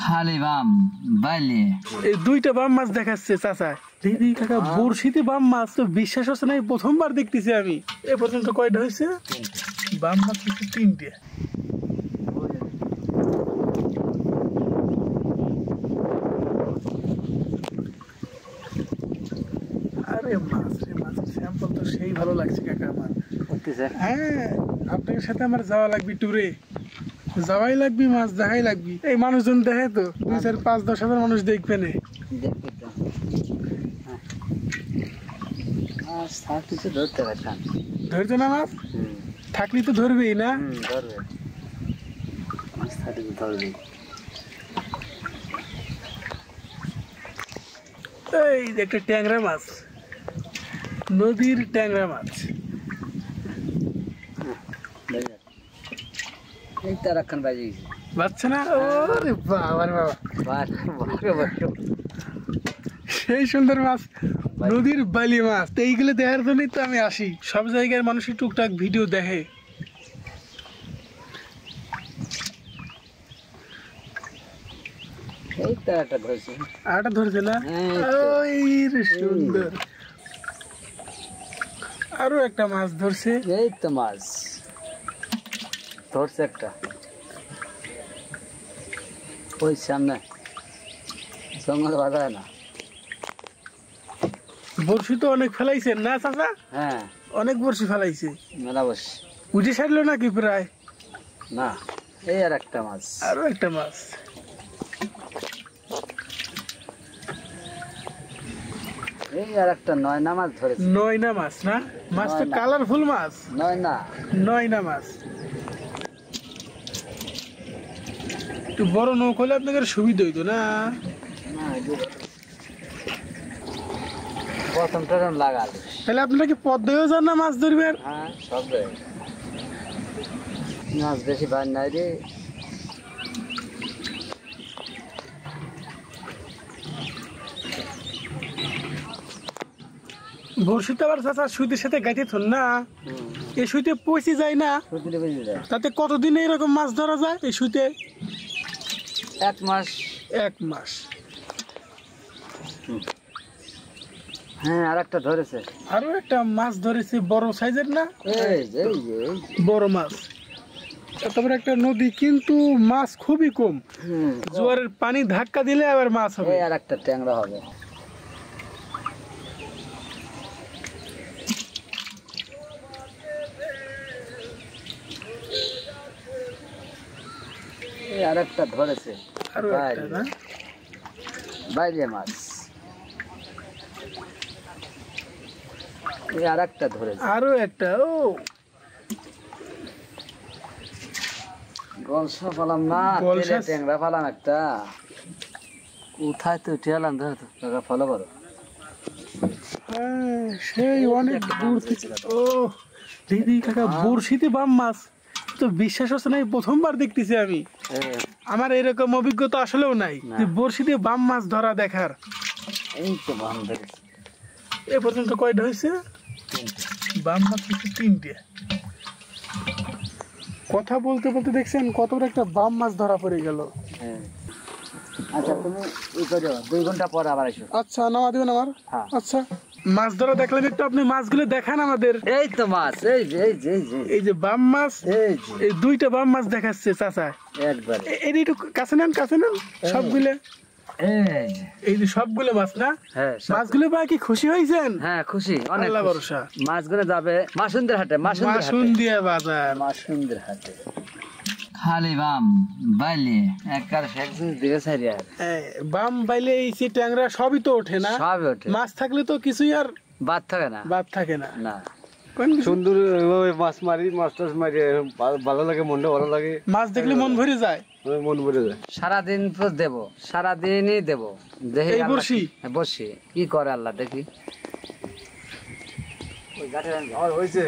খালি বাম বাইলে এই দুইটা বাম মাছ দেখাচ্ছে চাচা। দিদি কাকা বড়শিতে বাম মাছ তো বিশ্বাস হচ্ছে না, প্রথমবার দেখতেছি আমি। এ পর্যন্ত কয়টা হয়েছে? বাম মাছ হচ্ছে 3টে। আরে মাছ রে, মাছের স্যাম্পল তো সেই ভালো লাগছে কাকা আমার। হ্যাঁ, আপনার সাথে আমার যাওয়া লাগবে ট্যুরে, যাওয়াই লাগবে, মাছ দেখাই লাগবে। এই মানুষজন দেখে তো 2, 4, 5, 10 হাজার মানুষ দেখবে না। ধরছে না মাছ? থাকলে তো ধরবেই না? এই একটা ট্যাংরা মাছ, নদীর ট্যাংরা মাছ। বাচ্চা না? ওরে বাবা রে বাবা, সেই সুন্দর মাছ, নদীর বালি মাছ। তো এইগুলো দেখার জন্যই তো আমি আসি। সব জায়গার মানুষই টুকটাক ভিডিও দেখে। আরেকটা ধরেছে না? ওই রে সুন্দর, আরো একটা মাছ ধরছে। এই তো মাছ ধরছে একটা, ওই সামনে জঙ্গল বাঁধায় না। বড়শি তো অনেক ফেলাইছেন না চাচা? হ্যাঁ, অনেক বড়শি ফেলাইছে। মেলা বসে উঠে ছাড়লো নাকি প্রায়? না, এই আর একটা মাছ, আরো একটা মাছ। এই আর একটা নয়না মাছ ধরেছে। নয়না মাছ না? মাছ তো কালারফুল মাছ। নয়না মাছ। একটু বড় নৌক হলে আপনাদের সুবিধা হইতো না? প্রথমটা লাগাল। তাহলে আপনারা কি পদ্মায়ও যান না মাছ ধরবেন? হ্যাঁ, সব মাছ বেশি ভাই নাই রে। বড়শিতে আবার চাচা সুইতের সাথে গাইতে থন না? এই সুইতে পচে যায় না? তাতে কতদিনে এরকম মাছ ধরা যায় এই সুইতে? 1 মাস। 1 মাস। হ্যাঁ, আর একটা ধরেছে। আরো একটা মাছ ধরেছে, বড় সাইজের না? বড় মাছ। তারপরে একটা নদী, কিন্তু মাছ খুবই কম। জোয়ারের পানি ধাক্কা দিলে আবার মাছ হবে। আর একটা ট্যাংরা হবে। আর একটা ধরেছে, আরো একটা না? বাইলে মাছ। আর একটা ধরেছে, আরো একটা। ও গলসা পালাম না, ট্যাংরা পালাম একটা। কোথায় তো উঠে এলাম, ধরো তো ফলো করো। হ্যাঁ, সেই অনেক দূর থেকে। ও দিদি কাকা বড়শিতে বাম মাছ তো বিশ্বাস হচ্ছে না, প্রথমবার দেখতেছি আমি। আমার এরকম অভিজ্ঞতা আসলেও নাই যে বড়শিতে বাম মাছ ধরা দেখার। এই তো বাম ধরেছে। এ পর্যন্ত কয়টা হয়েছে? বাম মাছ হচ্ছে 3টে। কথা বলতে বলতে দেখছেন কত বড় একটা বাম মাছ ধরা পড়ে গেল। আচ্ছা, তুমি এই করো, 2 ঘন্টা পর আবার এসো। আচ্ছা, নামা দিবেন আমার? আচ্ছা, মাছ ধরা দেখলেন, একটু আপনি মাছগুলো দেখান আমাদের। এই তো মাছ, এই যে বাম মাছ, এই 2টা বাম মাছ দেখাচ্ছে চাচা। একবার একটু কাছে নেন, কাছে নেন সবগুলো। এই যে সবগুলো মাছ না? হ্যাঁ, মাছগুলো পাই কি খুশি হয়েছেন? হ্যাঁ, খুশি, অনেক আল্লাহ ভরসা। মাছগুলো যাবে মাসুন্দের হাটে, মাসুন্দিয়া বাজার, মাসুন্দের হাটে। খালি বাম বাইলে একবার ফ্যাক্টরি দিকে ছাড়িয়ে বাম বাইলে এই ট্যাংরা সবই তো ওঠে না? সবই ওঠে। মাছ থাকলে তো কিছুই আর বাদ থাকে না। বাদ থাকে না। না, সুন্দর মাছ মারি, মাছ টাছ মারি, ভালো লাগে, মনটা ভালো লাগে। মাছ দেখলে মন ভরে যায়, মন ভরে যায়। সারাদিন তো দেবো, সারাদিনই দেবো। এই বড়শি বসি কি করে আল্লাহ দেখি। হয়েছে।